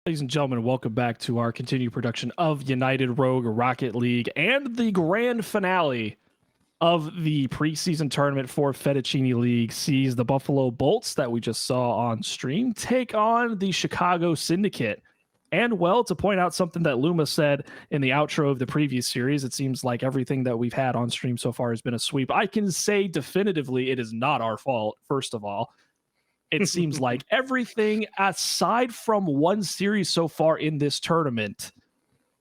Ladies and gentlemen, welcome back to our continued production of United Rogue Rocket League and the grand finale of the preseason tournament for Fettuccine League sees the Buffalo Bolts that we just saw on stream take on the Chicago Syndicate. And well, to point out something that Luma said in the outro of the previous series, it seems like everything that we've had on stream so far has been a sweep. I can say definitively it is not our fault, first of all. It seems like everything aside from one series so far in this tournament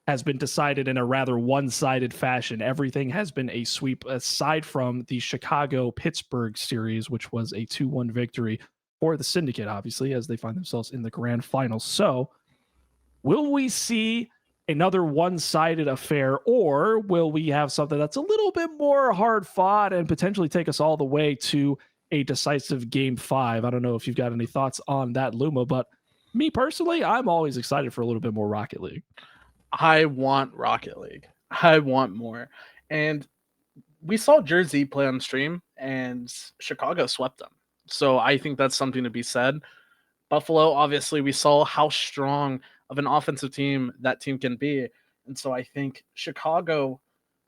has been decided in a rather one-sided fashion. Everything has been a sweep aside from the Chicago-Pittsburgh series, which was a 2-1 victory for the Syndicate, obviously, as they find themselves in the grand finals. So will we see another one-sided affair, or will we have something that's a little bit more hard-fought and potentially take us all the way to a decisive game 5? I don't know if you've got any thoughts on that, Luma, but me personally, I'm always excited for a little bit more Rocket League. I want Rocket League. I want more. And we saw Jersey play on stream, and Chicago swept them. So I think that's something to be said. Buffalo, obviously, we saw how strong of an offensive team that team can be. And so I think Chicago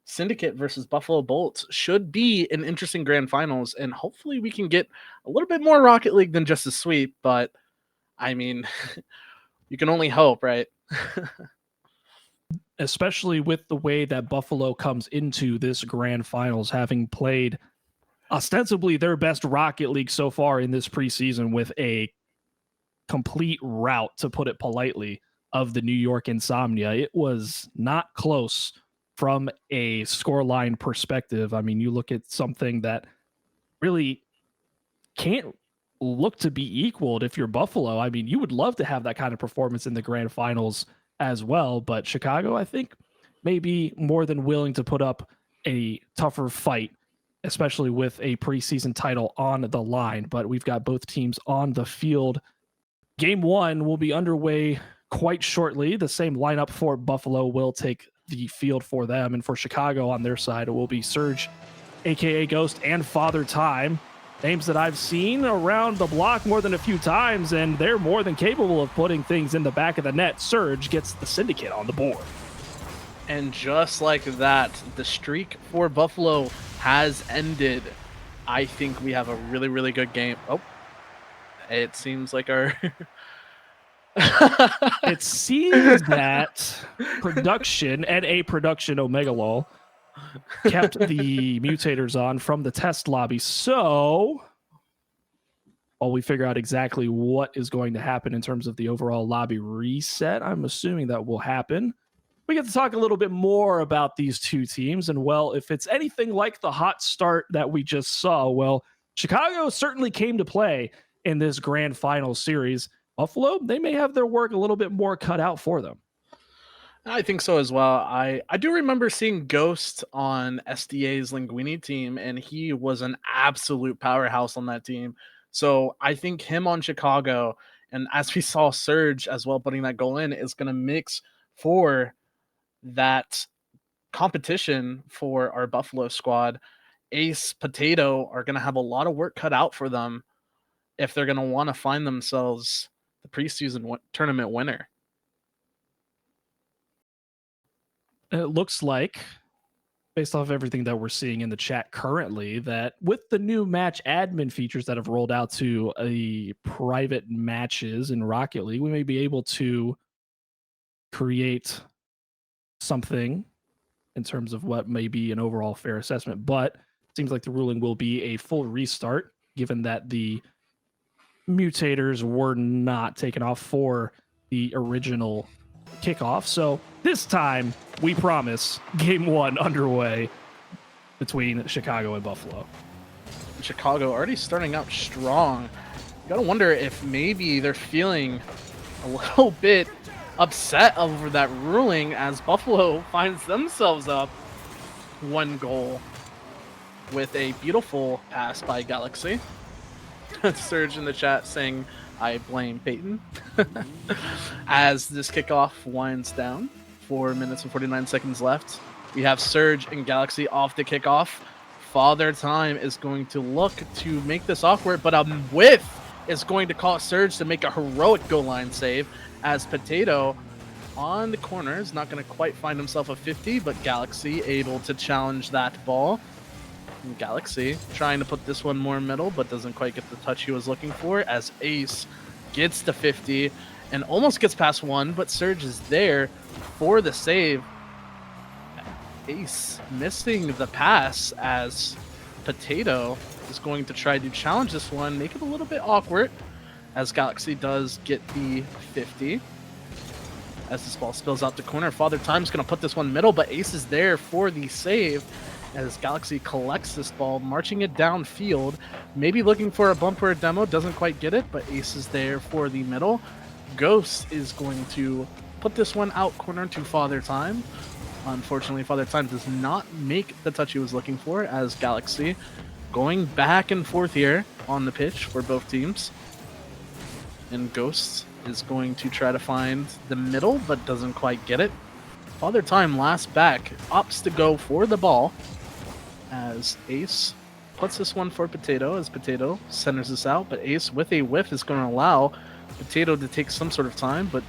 Syndicate versus Buffalo Bolts should be an interesting grand finals, and hopefully we can get a little bit more Rocket League than just a sweep, but I mean, you can only hope, right? Especially with the way that Buffalo comes into this grand finals, having played ostensibly their best Rocket League so far in this preseason with a complete rout, to put it politely, of the New York Insomnia. It was not close from a scoreline perspective. I mean, you look at something that really can't look to be equaled if you're Buffalo. I mean, you would love to have that kind of performance in the grand finals as well, but Chicago, I think, may be more than willing to put up a tougher fight, especially with a preseason title on the line. But we've got both teams on the field. Game 1 will be underway quite shortly. The same lineup for Buffalo will take the field for them, and for Chicago on their side, it will be Surge, aka Ghost, and Father Time. Names that I've seen around the block more than a few times, and they're more than capable of putting things in the back of the net. Surge gets the Syndicate on the board. And just like that, the streak for Buffalo has ended. I think we have a really, really good game. Oh, it seems like our... It seems that production and a production Omega Lol kept the mutators on from the test lobby. So while we figure out exactly what is going to happen in terms of the overall lobby reset, I'm assuming that will happen. We get to talk a little bit more about these two teams. And well, if it's anything like the hot start that we just saw, well, Chicago certainly came to play in this grand final series. Buffalo, they may have their work a little bit more cut out for them. I think so as well. I do remember seeing Ghost on SDA's Linguini team, and he was an absolute powerhouse on that team. So I think him on Chicago, and as we saw Surge as well putting that goal in, is going to mix for that competition for our Buffalo squad. Ace, Potato are going to have a lot of work cut out for them if they're going to want to find themselves the preseason tournament winner. It looks like, based off everything that we're seeing in the chat currently, that with the new match admin features that have rolled out to private matches in Rocket League, we may be able to create something in terms of what may be an overall fair assessment. But it seems like the ruling will be a full restart, given that the mutators were not taken off for the original kickoff. So this time, we promise, game 1 underway between Chicago and Buffalo. Chicago already starting out strong. You gotta wonder if maybe they're feeling a little bit upset over that ruling, as Buffalo finds themselves up 1 goal with a beautiful pass by Galaxy. Surge in the chat saying, I blame Peyton. As this kickoff winds down, 4 minutes and 49 seconds left. We have Surge and Galaxy off the kickoff. Father Time is going to look to make this awkward, but a whiff is going to call Surge to make a heroic goal line save, as Potato on the corner is not going to quite find himself a 50, but Galaxy able to challenge that ball. And Galaxy trying to put this one more middle, but doesn't quite get the touch he was looking for, as Ace gets to 50 and almost gets past one, but Surge is there for the save. Ace missing the pass, as Potato is going to try to challenge this one, make it a little bit awkward, as Galaxy does get the 50. As this ball spills out the corner, Father Time's going to put this one middle, but Ace is there for the save, as Galaxy collects this ball, marching it downfield, maybe looking for a bump or a demo, doesn't quite get it, but Ace is there for the middle. Ghost is going to put this one out corner to Father Time. Unfortunately, Father Time does not make the touch he was looking for, as Galaxy going back and forth here on the pitch for both teams. And Ghost is going to try to find the middle, but doesn't quite get it. Father Time, last back, opts to go for the ball, as Ace puts this one for Potato, as Potato centers this out, but Ace with a whiff is going to allow Potato to take some sort of time, but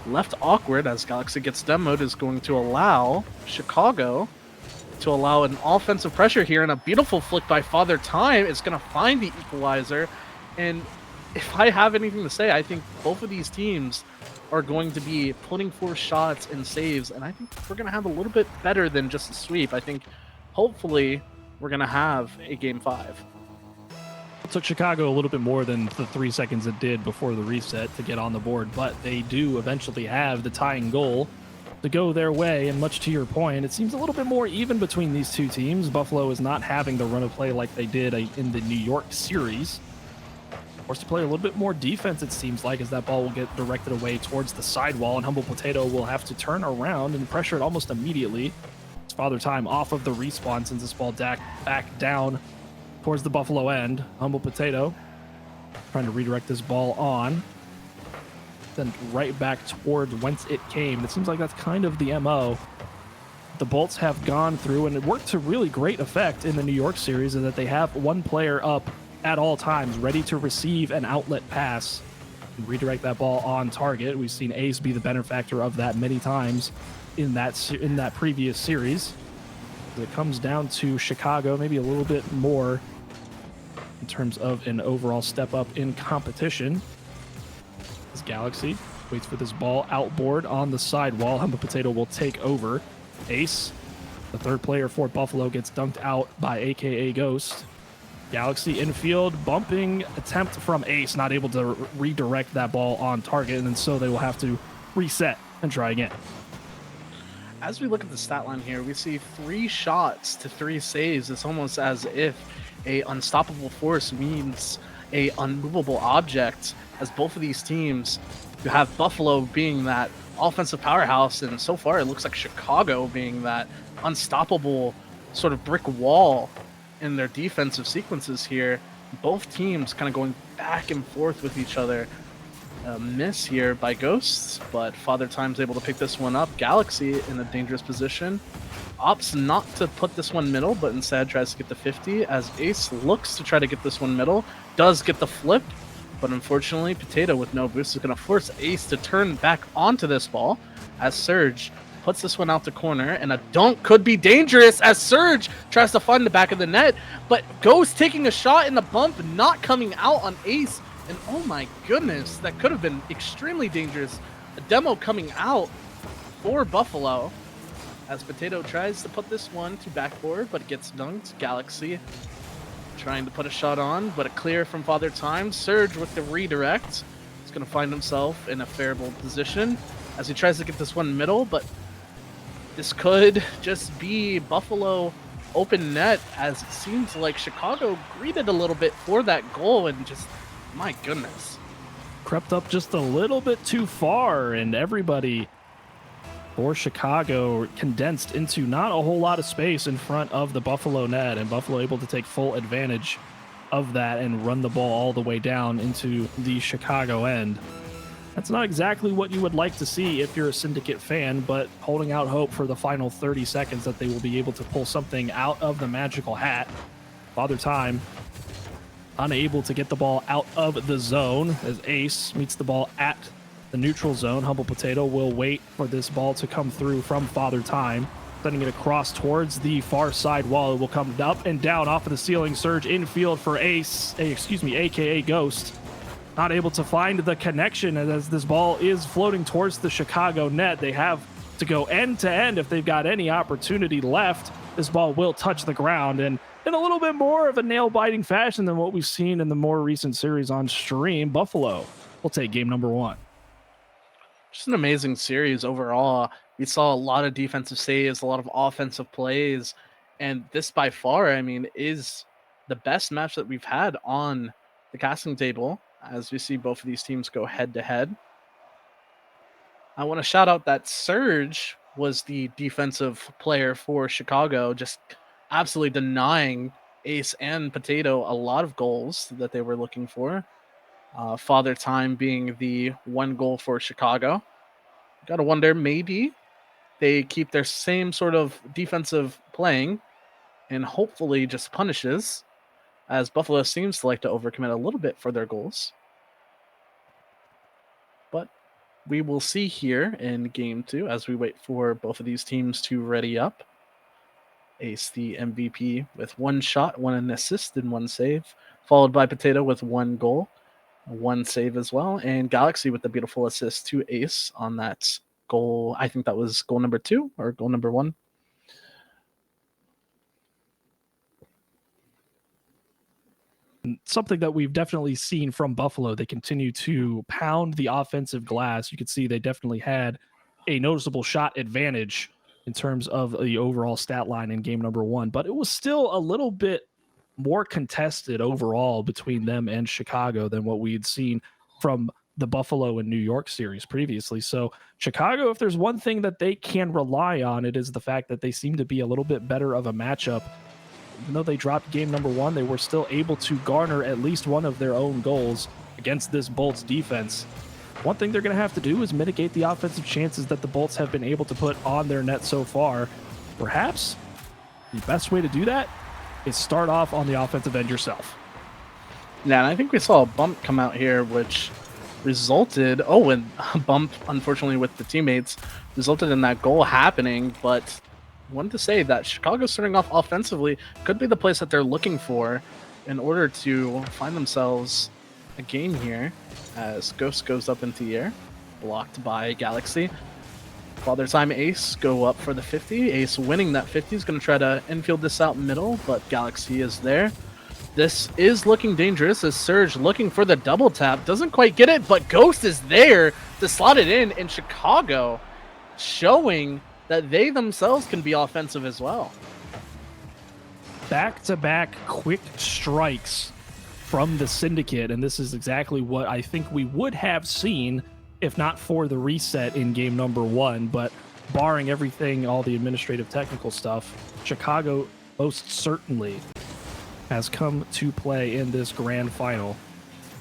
left awkward as Galaxy gets demoed is going to allow Chicago to allow an offensive pressure here, and a beautiful flick by Father Time is going to find the equalizer. And if I have anything to say, I think both of these teams are going to be putting forth shots and saves, and I think we're going to have a little bit better than just a sweep. I think hopefully we're going to have a Game 5. It took Chicago a little bit more than the 3 seconds it did before the reset to get on the board, but they do eventually have the tying goal to go their way. And much to your point, it seems a little bit more even between these two teams. Buffalo is not having the run of play like they did in the New York series. Forced to play a little bit more defense, it seems like, as that ball will get directed away towards the sidewall, and Humble Potato will have to turn around and pressure it almost immediately. It's Father Time off of the respawn, sends this ball back down towards the Buffalo end. Humble Potato trying to redirect this ball on, then right back towards whence it came. It seems like that's kind of the MO the Bolts have gone through, and it worked to really great effect in the New York series, is that they have one player up at all times, ready to receive an outlet pass and redirect that ball on target. We've seen Ace be the benefactor of that many times in that previous series. It comes down to Chicago, maybe a little bit more in terms of an overall step up in competition. As Galaxy waits for this ball outboard on the sidewall, Humble Potato will take over. Ace, the third player for Buffalo, gets dunked out by AKA Ghost. Galaxy infield, bumping attempt from Ace, not able to redirect that ball on target, and so they will have to reset and try again. As we look at the stat line here, we see 3 shots to 3 saves. It's almost as if a unstoppable force means a unmovable object, as both of these teams, you have Buffalo being that offensive powerhouse, and so far it looks like Chicago being that unstoppable sort of brick wall in their defensive sequences here. Both teams kind of going back and forth with each other. A miss here by Ghosts, but Father Time's able to pick this one up. Galaxy in a dangerous position. Opts not to put this one middle, but instead tries to get the 50, as Ace looks to try to get this one middle. Does get the flip, but unfortunately Potato with no boost is going to force Ace to turn back onto this ball, as Surge puts this one out the corner, and a dunk could be dangerous as Surge tries to find the back of the net, but Ghost taking a shot in the bump, not coming out on Ace, and oh my goodness, that could have been extremely dangerous. A demo coming out for Buffalo, as Potato tries to put this one to backboard, but it gets dunked. Galaxy trying to put a shot on, but a clear from Father Time. Surge with the redirect. He's going to find himself in a favorable position as he tries to get this one middle, but this could just be Buffalo open net, as it seems like Chicago greeted a little bit for that goal, and just, my goodness, Crept up just a little bit too far, and everybody for Chicago condensed into not a whole lot of space in front of the Buffalo net, and Buffalo able to take full advantage of that and run the ball all the way down into the Chicago end. That's not exactly what you would like to see if you're a Syndicate fan, but holding out hope for the final 30 seconds that they will be able to pull something out of the magical hat. Father Time unable to get the ball out of the zone as Ace meets the ball at the neutral zone. Humble Potato will wait for this ball to come through from Father Time, sending it across towards the far side wall. It will come up and down off of the ceiling. Surge infield for Ace, aka Ghost. Not able to find the connection as this ball is floating towards the Chicago net. They have to go end to end if they've got any opportunity left. This ball will touch the ground, and in a little bit more of a nail-biting fashion than what we've seen in the more recent series on stream, Buffalo will take game number 1. Just an amazing series overall. We saw a lot of defensive saves, a lot of offensive plays, and this by far, I mean, is the best match that we've had on the casting table as we see both of these teams go head to head. I want to shout out that Surge was the defensive player for Chicago, just absolutely denying Ace and Potato a lot of goals that they were looking for. Father Time being the 1 goal for Chicago. Gotta wonder, maybe they keep their same sort of defensive playing and hopefully just punishes, as Buffalo seems to like to overcommit a little bit for their goals. But we will see here in game 2 as we wait for both of these teams to ready up. Ace, the MVP, with 1 shot, 1 assist, and 1 save, followed by Potato with 1 goal, 1 save as well, and Galaxy with the beautiful assist to Ace on that goal. I think that was goal number 2 or goal number 1. Something that we've definitely seen from Buffalo, they continue to pound the offensive glass. You could see they definitely had a noticeable shot advantage in terms of the overall stat line in game number 1, but it was still a little bit more contested overall between them and Chicago than what we had seen from the Buffalo and New York series previously. So Chicago, if there's one thing that they can rely on, it is the fact that they seem to be a little bit better of a matchup. Even though they dropped game number 1, they were still able to garner at least one of their own goals against this Bolts defense. One thing they're going to have to do is mitigate the offensive chances that the Bolts have been able to put on their net so far. Perhaps the best way to do that is start off on the offensive end yourself. Yeah, and I think we saw a bump come out here, which resulted, and a bump, unfortunately, with the teammates, resulted in that goal happening, but I wanted to say that Chicago starting off offensively could be the place that they're looking for in order to find themselves a game here, as Ghost goes up into the air, blocked by Galaxy. Father Time Ace go up for the 50. Ace winning that 50 is going to try to infield this out middle, but Galaxy is there. This is looking dangerous as Surge looking for the double tap. Doesn't quite get it, but Ghost is there to slot it in, and Chicago showing that they themselves can be offensive as well. Back-to-back quick strikes from the Syndicate, and this is exactly what I think we would have seen if not for the reset in game number 1, but barring everything, all the administrative technical stuff, Chicago most certainly has come to play in this grand final.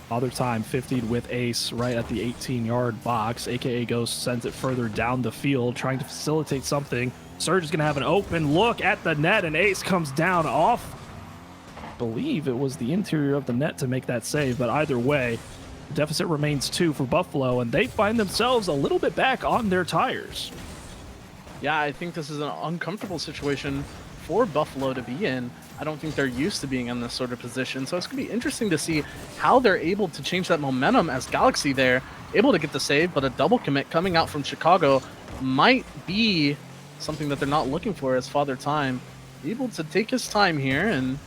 Father Time 50'd with Ace right at the 18-yard box. AKA Ghost sends it further down the field, trying to facilitate something. Surge is going to have an open look at the net, and Ace comes down off. I believe it was the interior of the net to make that save, but either way, the deficit remains 2 for Buffalo, and they find themselves a little bit back on their tires. Yeah, I think this is an uncomfortable situation for Buffalo to be in. I don't think they're used to being in this sort of position, so it's going to be interesting to see how they're able to change that momentum as Galaxy there, able to get the save, but a double commit coming out from Chicago might be something that they're not looking for, as Father Time able to take his time here and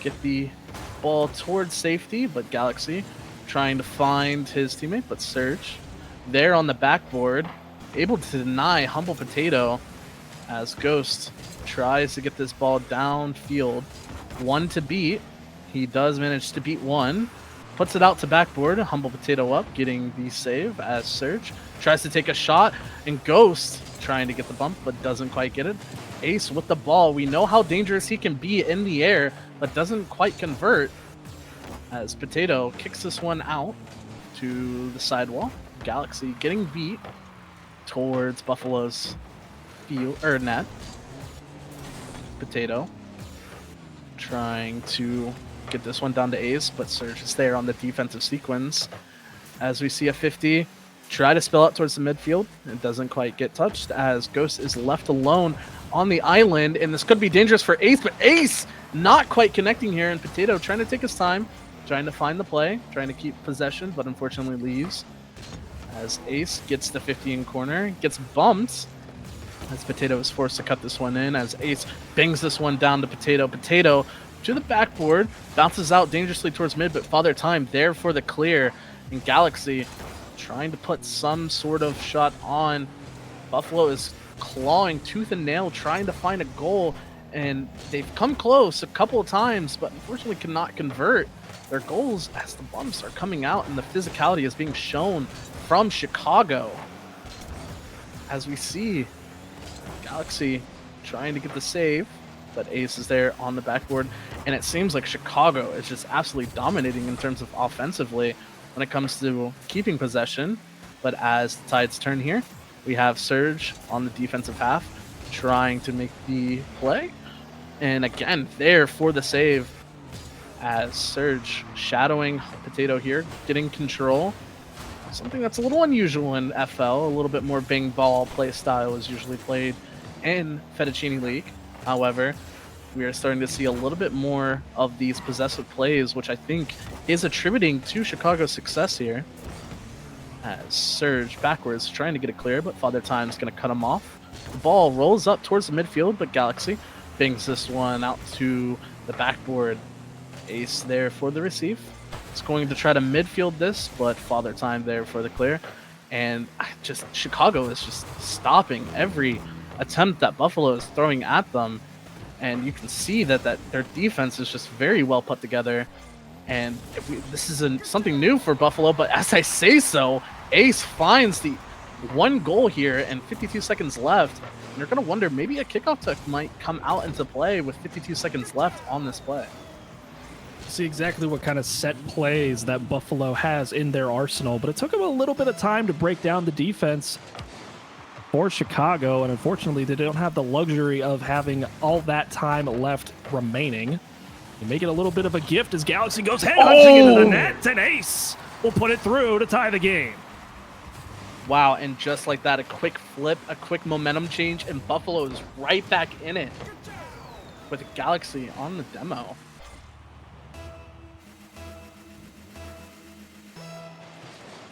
get the ball towards safety, but Galaxy trying to find his teammate, but Surge there on the backboard, able to deny Humble Potato as Ghost tries to get this ball downfield. 1 to beat. He does manage to beat 1. Puts it out to backboard. Humble Potato up, getting the save as Surge tries to take a shot, and Ghost trying to get the bump, but doesn't quite get it. Ace with the ball. We know how dangerous he can be in the air, but doesn't quite convert as Potato kicks this one out to the sidewall. Galaxy getting beat towards Buffalo's net. Potato trying to get this one down to Ace, but Surge is there on the defensive sequence. As we see a 50 try to spill out towards the midfield. It doesn't quite get touched as Ghost is left alone on the island, and this could be dangerous for Ace, but Ace not quite connecting here, and Potato trying to take his time, trying to find the play, trying to keep possession, but unfortunately leaves. As Ace gets the 50 in corner, gets bumped, as Potato is forced to cut this one in, as Ace bangs this one down to Potato. Potato to the backboard, bounces out dangerously towards mid, but Father Time there for the clear, and Galaxy trying to put some sort of shot on. Buffalo is clawing tooth and nail, trying to find a goal, and they've come close a couple of times, but unfortunately cannot convert their goals as the bumps are coming out and the physicality is being shown from Chicago. As we see Galaxy trying to get the save, but Ace is there on the backboard, and it seems like Chicago is just absolutely dominating in terms of offensively when it comes to keeping possession. But as the tides turn here, we have Surge on the defensive half trying to make the play, and again there for the save as Surge shadowing Potato here, getting control. Something that's a little unusual in FL, a little bit more bang ball play style is usually played in Fettuccine League. However, we are starting to see a little bit more of these possessive plays, which I think is attributing to Chicago's success here. As Surge backwards trying to get it clear, but Father Time's going to cut him off. The ball rolls up towards the midfield, but Galaxy bangs this one out to the backboard. Ace there for the receive. It's going to try to midfield this, but Father Time there for the clear. And just Chicago is just stopping every attempt that Buffalo is throwing at them. And you can see that their defense is just very well put together. And this is something new for Buffalo, but as I say so, Ace finds the one goal here and 52 seconds left. And you're going to wonder, maybe a kickoff tuck might come out into play with 52 seconds left on this play. See exactly what kind of set plays that Buffalo has in their arsenal, but it took them a little bit of time to break down the defense for Chicago, and unfortunately they don't have the luxury of having all that time left remaining. They make it a little bit of a gift as Galaxy goes head hunting into the net, and Ace will put it through to tie the game. Wow, and just like that, a quick flip, a quick momentum change, and Buffalo is right back in it with Galaxy on the demo.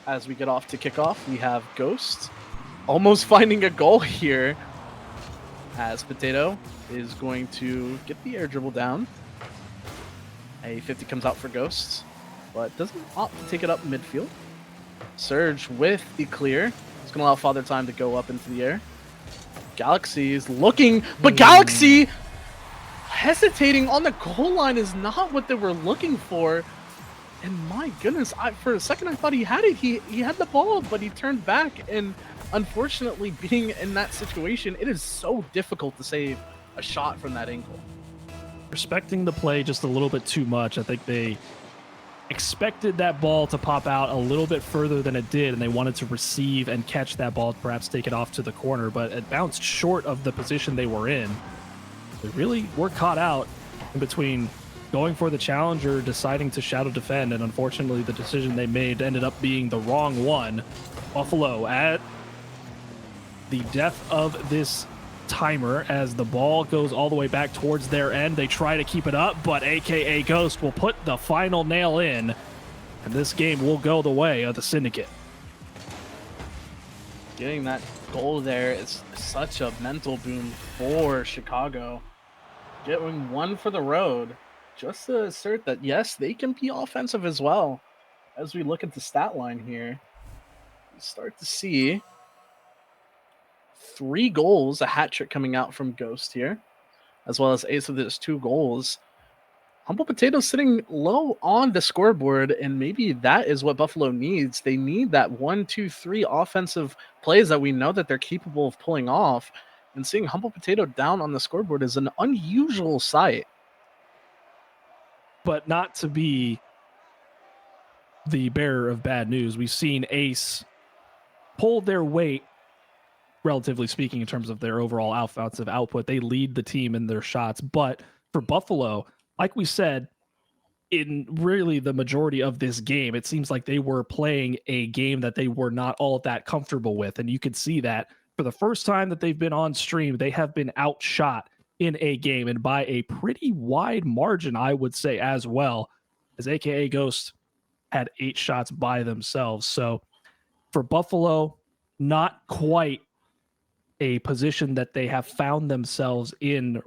As we get off to kickoff, we have Ghost almost finding a goal here as Potato is going to get the air dribble down. A 50 comes out for Ghost, but doesn't opt to take it up midfield. Surge with the clear. It's going to allow Father Time to go up into the air. Galaxy is looking, but Galaxy hesitating on the goal line is not what they were looking for. And my goodness, for a second I thought he had it. He had the ball, but he turned back. And unfortunately, being in that situation, it is so difficult to save a shot from that angle. Respecting the play just a little bit too much. I think they expected that ball to pop out a little bit further than it did, and they wanted to receive and catch that ball, perhaps take it off to the corner, but it bounced short of the position they were in. They really were caught out in between going for the challenge or deciding to shadow defend, and unfortunately the decision they made ended up being the wrong one. Buffalo at the death of this timer as the ball goes all the way back towards their end. They try to keep it up, but AKA Ghost will put the final nail in, and this game will go the way of the Syndicate. Getting that goal there is such a mental boom for Chicago. Getting one for the road, just to assert that, yes, they can be offensive as well. As we look at the stat line here, we start to see 3 goals, a hat trick coming out from Ghost here, as well as Ace with his 2 goals. Humble Potato sitting low on the scoreboard, and maybe that is what Buffalo needs. They need that 1, 2, 3 offensive plays that we know that they're capable of pulling off. And seeing Humble Potato down on the scoreboard is an unusual sight. But not to be the bearer of bad news, we've seen Ace pull their weight, relatively speaking, in terms of their overall offensive output. They lead the team in their shots. But for Buffalo, like we said, in really the majority of this game, it seems like they were playing a game that they were not all that comfortable with. And you could see that for the first time that they've been on stream, they have been outshot in a game and by a pretty wide margin, I would say, as well, as AKA Ghost had 8 shots by themselves. So for Buffalo, not quite a position that they have found themselves in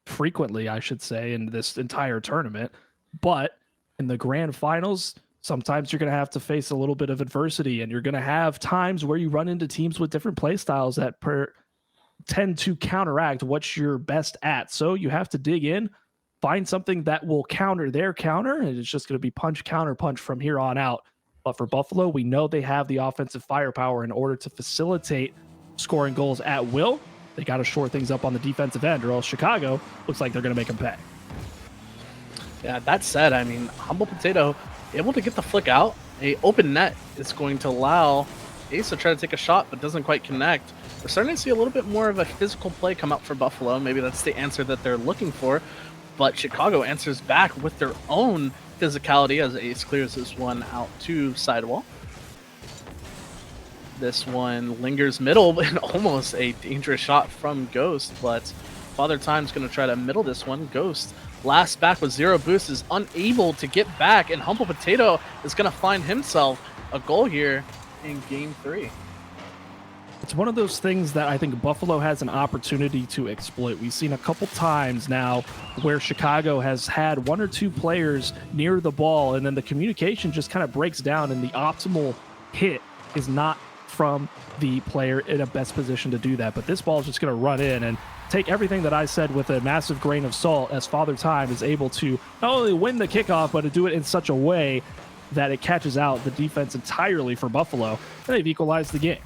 frequently, I should say, in this entire tournament. But in the grand finals, sometimes you're going to have to face a little bit of adversity, and you're going to have times where you run into teams with different play styles that tend to counteract what you're best at. So you have to dig in, find something that will counter their counter, and it's just going to be punch, counter, punch from here on out. But for Buffalo, we know they have the offensive firepower in order to facilitate scoring goals at will. They got to shore things up on the defensive end, or else Chicago looks like they're going to make them pay. Yeah, that said, I mean, Humble Potato able to get the flick out. A open net is going to allow Ace to try to take a shot, but doesn't quite connect. We're starting to see a little bit more of a physical play come out for Buffalo. Maybe that's the answer that they're looking for. But Chicago answers back with their own physicality as Ace clears this one out to sidewall. This one lingers middle, and almost a dangerous shot from Ghost, but Father Time's going to try to middle this one. Ghost, last back with 0 boost, is unable to get back, and Humble Potato is going to find himself a goal here in Game 3. It's one of those things that I think Buffalo has an opportunity to exploit. We've seen a couple times now where Chicago has had 1 or 2 players near the ball, and then the communication just kind of breaks down, and the optimal hit is not from the player in a best position to do that. But this ball is just going to run in and take everything that I said with a massive grain of salt, as Father Time is able to not only win the kickoff, but to do it in such a way that it catches out the defense entirely for Buffalo, and they've equalized the game.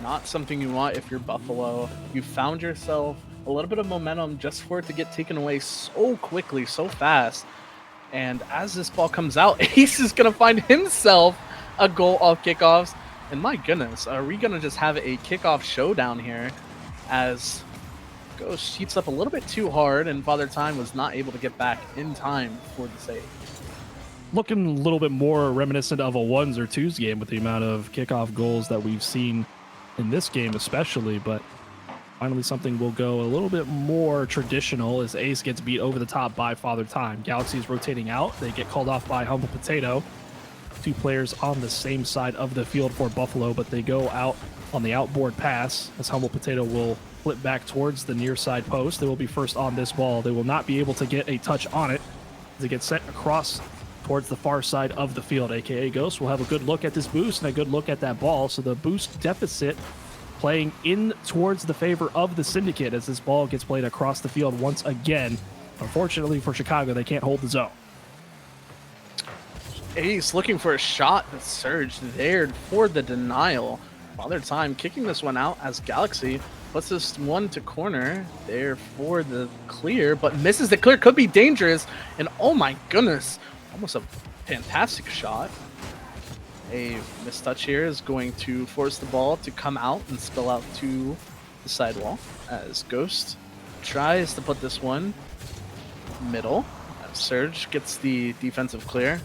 Not something you want if you're Buffalo. You found yourself a little bit of momentum just for it to get taken away so quickly, so fast. And as this ball comes out, Ace is going to find himself a goal off kickoffs. And my goodness, are we going to just have a kickoff showdown here as Ghost shoots up a little bit too hard and Father Time was not able to get back in time for the save. Looking a little bit more reminiscent of a 1s or 2s game with the amount of kickoff goals that we've seen in this game especially, but finally something will go a little bit more traditional as Ace gets beat over the top by Father Time. Galaxy is rotating out. They get called off by Humble Potato. 2 players on the same side of the field for Buffalo, but they go out on the outboard pass as Humble Potato will flip back towards the near side post. They will be first on this ball. They will not be able to get a touch on it as it gets sent across towards the far side of the field. AKA Ghost will have a good look at this boost and a good look at that ball. So the boost deficit playing in towards the favor of the Syndicate as this ball gets played across the field once again. Unfortunately for Chicago, they can't hold the zone. Ace looking for a shot, but Surge there for the denial. Father Time kicking this one out as Galaxy puts this one to corner there for the clear, but misses the clear. Could be dangerous, and oh my goodness, almost a fantastic shot. A mistouch here is going to force the ball to come out and spill out to the sidewall as Ghost tries to put this one middle. Surge gets the defensive clear.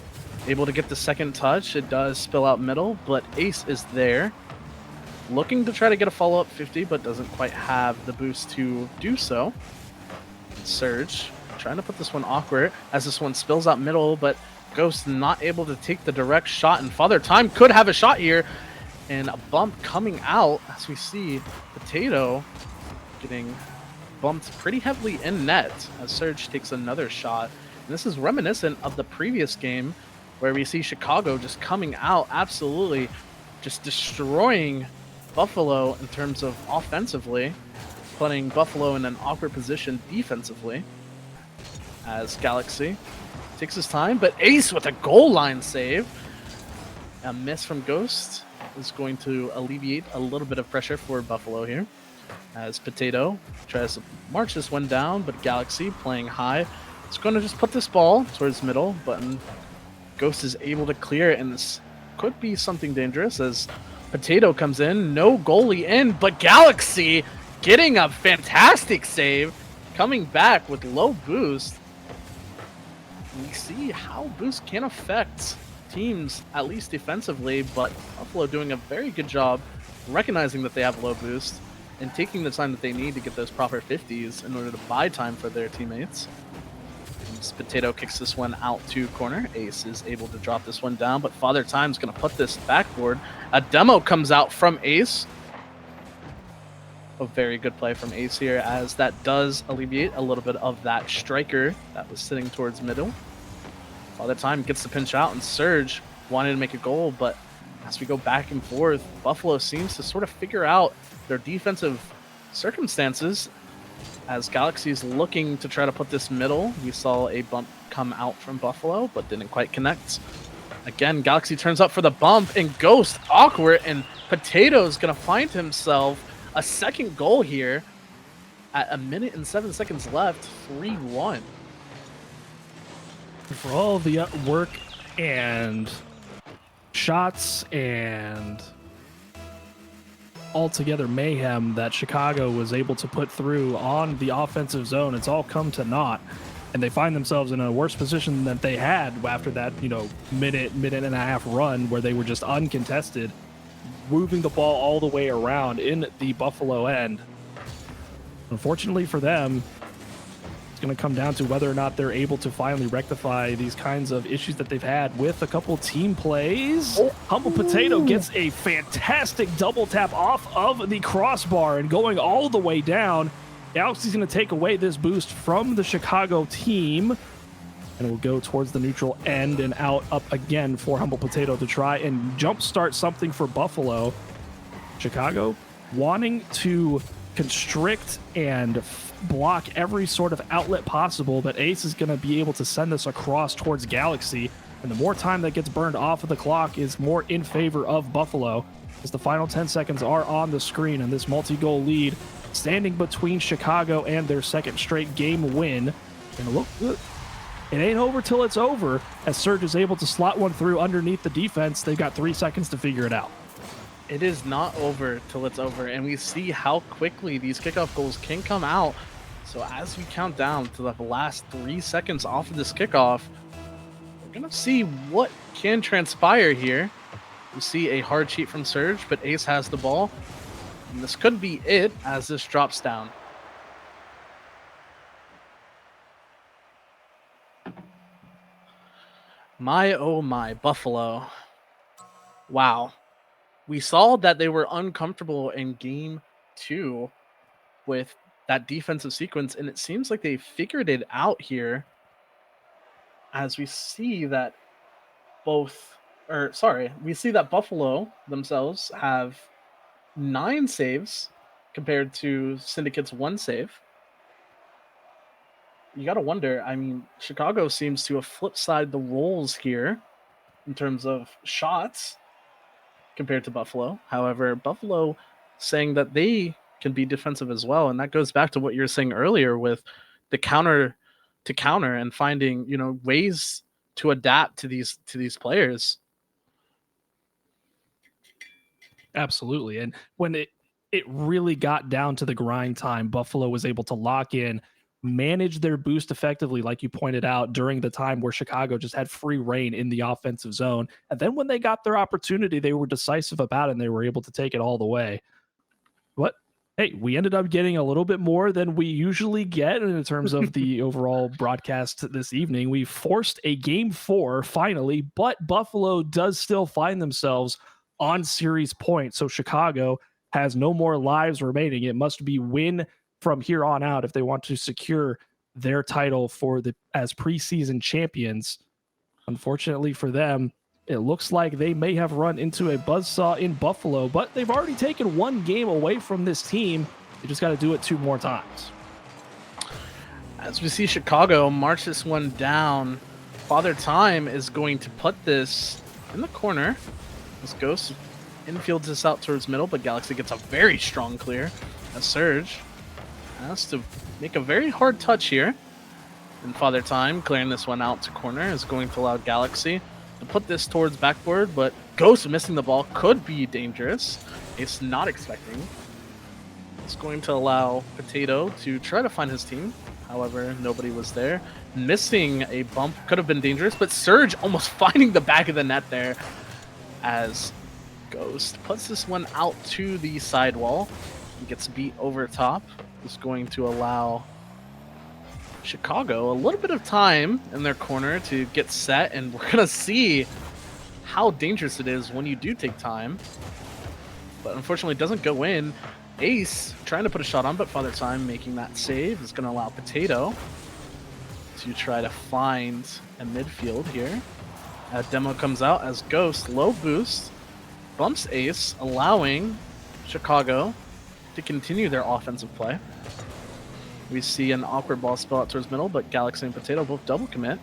Able to get the second touch. It does spill out middle, but Ace is there. Looking to try to get a follow-up 50, but doesn't quite have the boost to do so. Surge trying to put this one awkward as this one spills out middle, but Ghost not able to take the direct shot, and Father Time could have a shot here. And a bump coming out as we see Potato getting bumped pretty heavily in net as Surge takes another shot. And this is reminiscent of the previous game where we see Chicago just coming out absolutely just destroying Buffalo in terms of offensively, putting Buffalo in an awkward position defensively as Galaxy takes his time, but Ace with a goal line save. A miss from Ghost is going to alleviate a little bit of pressure for Buffalo here as Potato tries to march this one down, but Galaxy playing high. It's going to just put this ball towards middle, but Ghost is able to clear it, and this could be something dangerous as Potato comes in. No goalie in, but Galaxy getting a fantastic save, coming back with low boost. we see how boost can affect teams, at least defensively, but Buffalo doing a very good job recognizing that they have low boost and taking the time that they need to get those proper 50s in order to buy time for their teammates. As Potato kicks this one out to corner. Ace is able to drop this one down, but Father Time's going to put this backboard. A demo comes out from Ace. A very good play from Ace here, as that does alleviate a little bit of that striker that was sitting towards middle. Father Time gets the pinch out, and Surge wanted to make a goal, but as we go back and forth, Buffalo seems to sort of figure out their defensive circumstances. As Galaxy's looking to try to put this middle, we saw a bump come out from Buffalo, but didn't quite connect. Again, Galaxy turns up for the bump, and Ghost awkward, and Potato's going to find himself a second goal here at 1 minute and 7 seconds left, 3-1. For all the work and shots and altogether mayhem that Chicago was able to put through on the offensive zone, it's all come to naught, and they find themselves in a worse position than they had after that, minute and a half run where they were just uncontested, moving the ball all the way around in the Buffalo end. Unfortunately for them, it's going to come down to whether or not they're able to finally rectify these kinds of issues that they've had with a couple team plays. Humble Potato gets a fantastic double tap off of the crossbar and going all the way down. Galaxy's going to take away this boost from the Chicago team, and it will go towards the neutral end and out up again for Humble Potato to try and jumpstart something for Buffalo. Chicago wanting to constrict and block every sort of outlet possible, but Ace is going to be able to send this across towards Galaxy, and the more time that gets burned off of the clock is more in favor of Buffalo, as the final 10 seconds are on the screen, and this multi-goal lead standing between Chicago and their second straight game win. And look, it ain't over till it's over, as Surge is able to slot one through underneath the defense. They've got 3 seconds to figure it out. It is not over till it's over, and we see how quickly these kickoff goals can come out. So as we count down to the last 3 seconds off of this kickoff, we're going to see what can transpire here. We see a hard cheat from Surge, but Ace has the ball, and this could be it as this drops down. My, oh my, Buffalo. Wow. We saw that they were uncomfortable in game 2 with that defensive sequence, and it seems like they figured it out here, as we see that we see that Buffalo themselves have 9 saves compared to Syndicate's 1 save. You got to wonder, I mean, Chicago seems to have flip side the roles here in terms of shots compared to Buffalo. However, Buffalo saying that they can be defensive as well, and that goes back to what you were saying earlier with the counter to counter and finding, ways to adapt to these players. Absolutely. And when it really got down to the grind time, Buffalo was able to lock in, manage their boost effectively, like you pointed out, during the time where Chicago just had free reign in the offensive zone. And then when they got their opportunity, they were decisive about it, and they were able to take it all the way. But hey, we ended up getting a little bit more than we usually get in terms of the overall broadcast this evening. We forced a game 4 finally, but Buffalo does still find themselves on series points. So Chicago has no more lives remaining. It must be win from here on out if they want to secure their title as preseason champions. Unfortunately for them, it looks like they may have run into a buzzsaw in Buffalo, but they've already taken 1 game away from this team. They just got to do it 2 more times. As we see Chicago march this one down, Father Time is going to put this in the corner. This Ghost infields this out towards middle, but Galaxy gets a very strong clear. A Surge has to make a very hard touch here. And Father Time clearing this one out to corner is going to allow Galaxy to put this towards backboard, but Ghost missing the ball could be dangerous. It's not expecting. It's going to allow Potato to try to find his team. However, nobody was there. Missing a bump could have been dangerous, but Surge almost finding the back of the net there as Ghost puts this one out to the sidewall. He gets beat over top. Is going to allow Chicago a little bit of time in their corner to get set, and we're going to see how dangerous it is when you do take time. But unfortunately, it doesn't go in. Ace trying to put a shot on, but Father Time making that save is going to allow Potato to try to find a midfield here. Demo comes out as Ghost, low boost, bumps Ace, allowing Chicago to continue their offensive play. We see an awkward ball spell out towards middle, but Galaxy and Potato both double commit.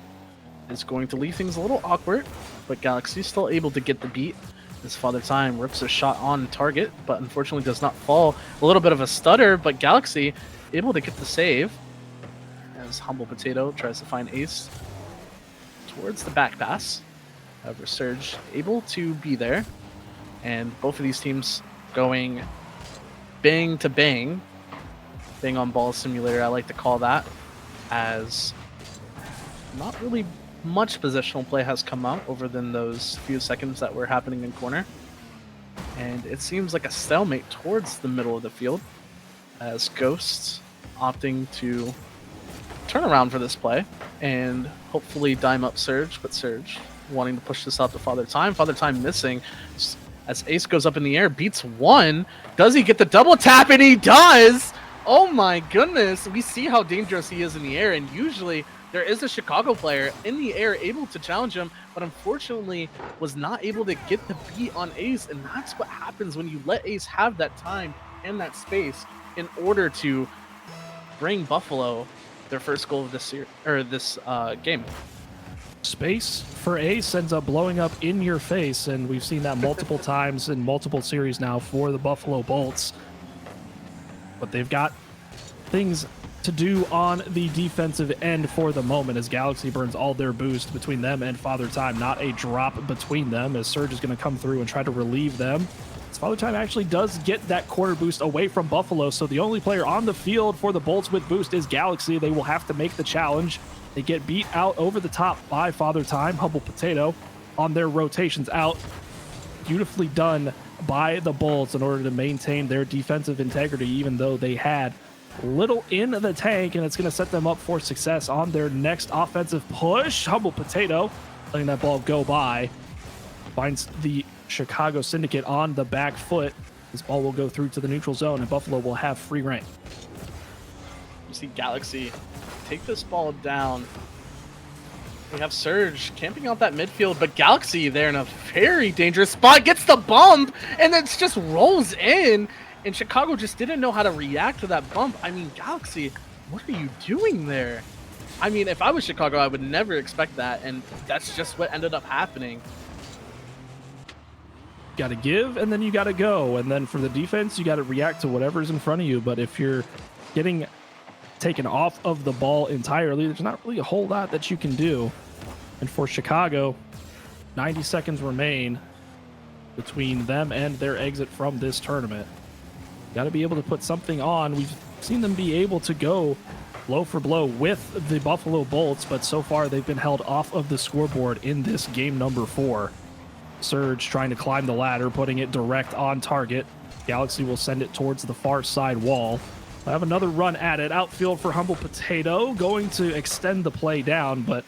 It's going to leave things a little awkward, but Galaxy still able to get the beat. As Father Time rips a shot on target, but unfortunately does not fall. A little bit of a stutter, but Galaxy able to get the save. As Humble Potato tries to find Ace towards the back pass. However, Surge able to be there. And both of these teams going bang to bang. Bang on ball simulator, I like to call that. As not really much positional play has come out over than those few seconds that were happening in corner. And it seems like a stalemate towards the middle of the field as Ghosts opting to turn around for this play and hopefully dime up Surge, but Surge wanting to push this out to Father Time. Father Time missing as Ace goes up in the air, beats one. Does he get the double tap? And he does! Oh my goodness, we see how dangerous he is in the air, and usually there is a Chicago player in the air able to challenge him, but unfortunately was not able to get the beat on Ace, and that's what happens when you let Ace have that time and that space in order to bring Buffalo their first goal of this game. Space for Ace ends up blowing up in your face, and we've seen that multiple times in multiple series now for the Buffalo Bolts. But they've got things to do on the defensive end for the moment as Galaxy burns all their boost between them and Father Time. Not a drop between them as Surge is going to come through and try to relieve them. As Father Time actually does get that quarter boost away from Buffalo, so the only player on the field for the Bolts with boost is Galaxy. They will have to make the challenge. They get beat out over the top by Father Time. Humble Potato on their rotations out. Beautifully done by the Bolts in order to maintain their defensive integrity, even though they had little in the tank, and it's going to set them up for success on their next offensive push. Humble Potato letting that ball go by. Finds the Chicago Syndicate on the back foot. This ball will go through to the neutral zone, and Buffalo will have free reign. You see Galaxy take this ball down. We have Surge camping out that midfield, but Galaxy there in a very dangerous spot, gets the bump, and then just rolls in, and Chicago just didn't know how to react to that bump. I mean, Galaxy, what are you doing there? I mean, if I was Chicago, I would never expect that, and that's just what ended up happening. Got to give, and then you got to go, and then for the defense, you got to react to whatever's in front of you, but if you're getting taken off of the ball entirely, there's not really a whole lot that you can do. And for Chicago, 90 seconds remain between them and their exit from this tournament. Got to be able to put something on. We've seen them be able to go blow for blow with the Buffalo Bolts, but so far they've been held off of the scoreboard in this game number 4. Surge trying to climb the ladder, putting it direct on target. Galaxy will send it towards the far side wall. I have another run at it. Outfield for Humble Potato, going to extend the play down, but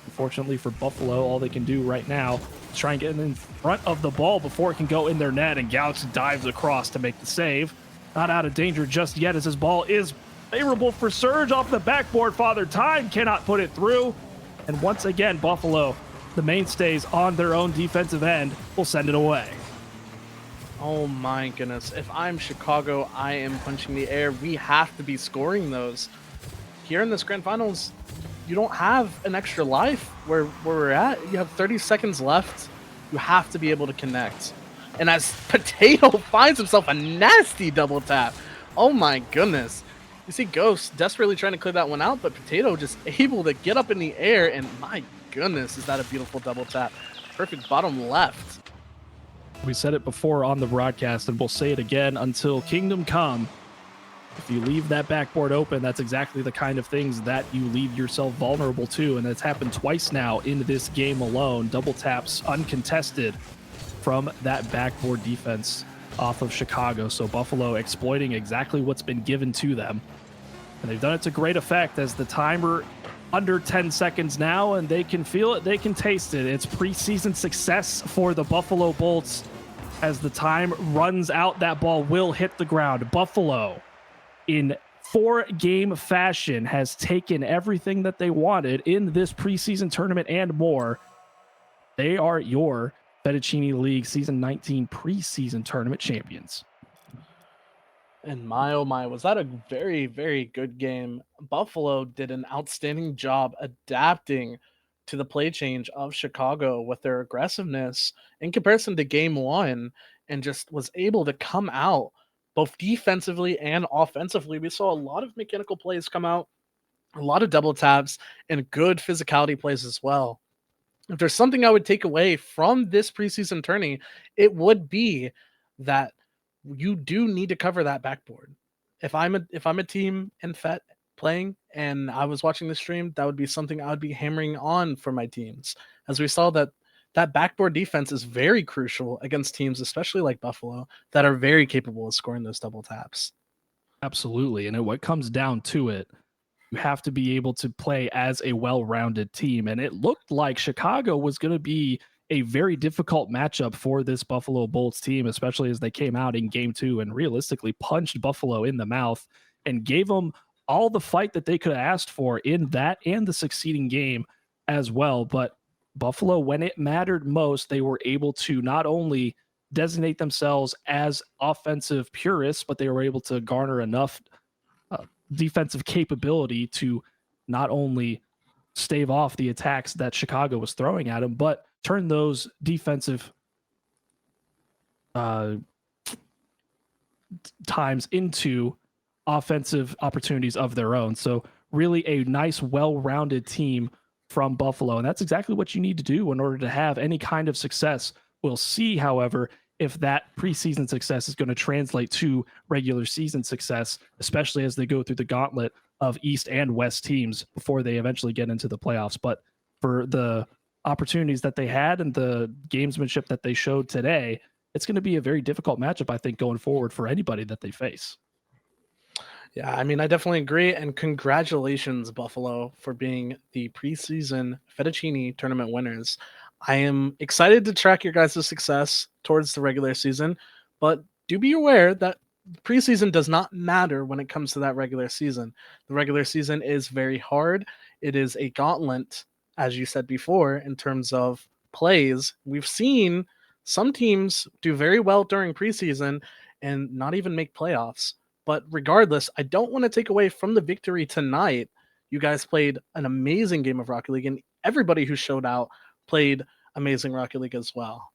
unfortunately for Buffalo, all they can do right now is try and get in front of the ball before it can go in their net, and Galaxy dives across to make the save. Not out of danger just yet as his ball is favorable for Surge off the backboard. Father Time cannot put it through, and once again, Buffalo, the mainstays on their own defensive end, will send it away. Oh my goodness. If I'm Chicago, I am punching the air. We have to be scoring those. Here in this grand finals, you don't have an extra life where we're at. You have 30 seconds left. You have to be able to connect. And as Potato finds himself a nasty double tap. Oh my goodness. You see Ghost desperately trying to clear that one out, but Potato just able to get up in the air, and my goodness, is that a beautiful double tap. Perfect bottom left. We said it before on the broadcast, and we'll say it again until Kingdom Come. If you leave that backboard open, that's exactly the kind of things that you leave yourself vulnerable to. And that's happened twice now in this game alone. Double taps uncontested from that backboard defense off of Chicago. So Buffalo exploiting exactly what's been given to them. And they've done it to great effect as the timer under 10 seconds now, and they can feel it, they can taste it. It's preseason success for the Buffalo Bolts. As the time runs out, that ball will hit the ground. Buffalo, in 4-game fashion, has taken everything that they wanted in this preseason tournament and more. They are your Fettuccine League Season 19 preseason tournament champions. And my oh my, was that a very, very good game? Buffalo did an outstanding job adapting to the play change of Chicago with their aggressiveness in comparison to game one, and just was able to come out both defensively and offensively. We saw a lot of mechanical plays come out, a lot of double taps, and good physicality plays as well. If there's something I would take away from this preseason tourney, it would be that you do need to cover that backboard. If I'm a team in FET playing and I was watching the stream, that would be something I would be hammering on for my teams. As we saw that backboard defense is very crucial against teams, especially like Buffalo, that are very capable of scoring those double taps. Absolutely. And what comes down to it, you have to be able to play as a well-rounded team. And it looked like Chicago was going to be a very difficult matchup for this Buffalo Bolts team, especially as they came out in game 2 and realistically punched Buffalo in the mouth and gave them all the fight that they could have asked for in that and the succeeding game as well. But Buffalo, when it mattered most, they were able to not only designate themselves as offensive purists, but they were able to garner enough defensive capability to not only stave off the attacks that Chicago was throwing at them, but turn those defensive times into offensive opportunities of their own. So really a nice, well-rounded team from Buffalo. And that's exactly what you need to do in order to have any kind of success. We'll see, however, if that preseason success is going to translate to regular season success, especially as they go through the gauntlet of East and West teams before they eventually get into the playoffs. But for the opportunities that they had and the gamesmanship that they showed today, it's going to be a very difficult matchup, I think, going forward for anybody that they face. Yeah, I mean, I definitely agree. And congratulations, Buffalo, for being the preseason Fettuccine tournament winners. I am excited to track your guys' success towards the regular season, but do be aware that preseason does not matter when it comes to that regular season. The regular season is very hard. It is a gauntlet, as you said before, in terms of plays. We've seen some teams do very well during preseason and not even make playoffs. But regardless, I don't want to take away from the victory tonight. You guys played an amazing game of Rocket League, and everybody who showed out played amazing Rocket League as well.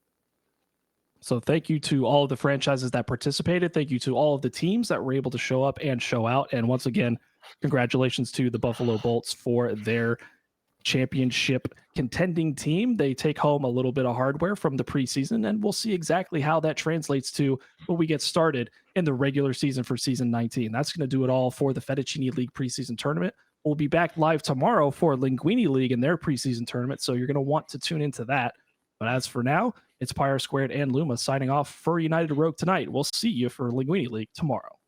So thank you to all of the franchises that participated. Thank you to all of the teams that were able to show up and show out. And once again, congratulations to the Buffalo Bolts for their championship contending team. They take home a little bit of hardware from the preseason, and we'll see exactly how that translates to when we get started in the regular season for season 19. That's going to do it all for the Fettuccine League preseason tournament. We'll be back live tomorrow for Linguini League and their preseason tournament, so you're going to want to tune into that. But as for now, it's Pyre Squared and Luma signing off for United Rogue tonight. We'll see you for Linguini League tomorrow.